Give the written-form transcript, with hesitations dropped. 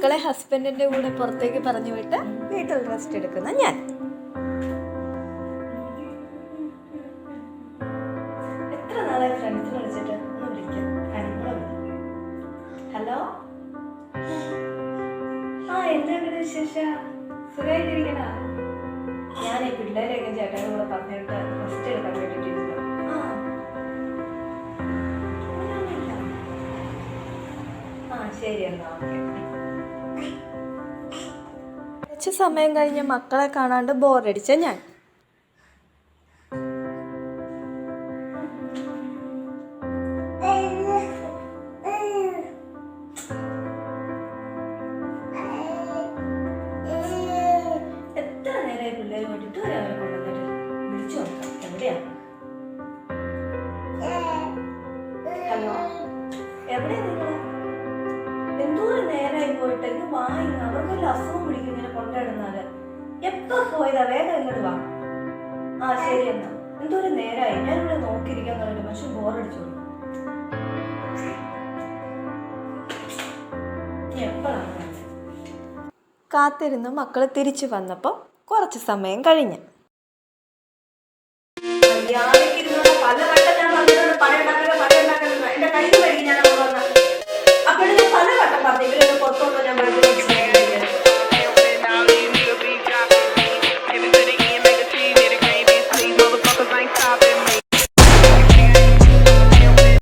മക്കളെ ഹസ്ബൻഡിന്റെ കൂടെ പുറത്തേക്ക് പറഞ്ഞു വിട്ട് വീട്ടിൽ റെസ്റ്റ് എടുക്കുന്ന ഞാൻ. എത്ര നാളായി ഫ്രണ്ട്സിനെ വിളിച്ചിട്ട് ഒന്ന് വിളിക്കാം. ഹലോ, എന്താണ് വിശേഷം? സുഖമായിട്ടിരിക്കണ? ഞാൻ ഈ പിള്ളേരെയൊക്കെ ചേട്ടൻ്റെ കൂടെ പറഞ്ഞിട്ട് റെസ്റ്റ് എടുക്കാൻ വേണ്ടിയിട്ടിരുന്നു. ശരി എന്നാ, ഓക്കെ. കുറച്ച് സമയം കഴിഞ്ഞ് മക്കളെ കാണാണ്ട് ബോറടിച്ച ഞാൻ. എത്ര നേരമായി പിള്ളേർ പോയിട്ട് ഒരാളെ കൊണ്ടുവന്നിട്ട് വിളിച്ചു നോക്കാം എവിടെയാണ്. ഹലോ, എവിടെയാ നിങ്ങൾ? എന്തോരം നേരമായി പോയിട്ട് ഇന്ന് വാങ്ങി. അവർക്കെല്ലാം അസുഖം പിടിക്കും ഇങ്ങനെ കൊണ്ടിടുന്നാല്. എപ്പോ പോയതാ? വേഗം ഇങ്ങോട്ട് വാ. ശരി എന്നാ. എന്തോരം നേരമായി ഞാനിവിടെ നോക്കിയിരിക്കാൻ പറഞ്ഞിട്ട് പക്ഷെ ബോറടിച്ചു. എപ്പോഴാണ് കാത്തിരുന്ന് മക്കള് തിരിച്ചു വന്നപ്പോ കുറച്ച് സമയം കഴിഞ്ഞ്. പലവട്ടം ഞാൻ പറഞ്ഞിട്ടുണ്ട്.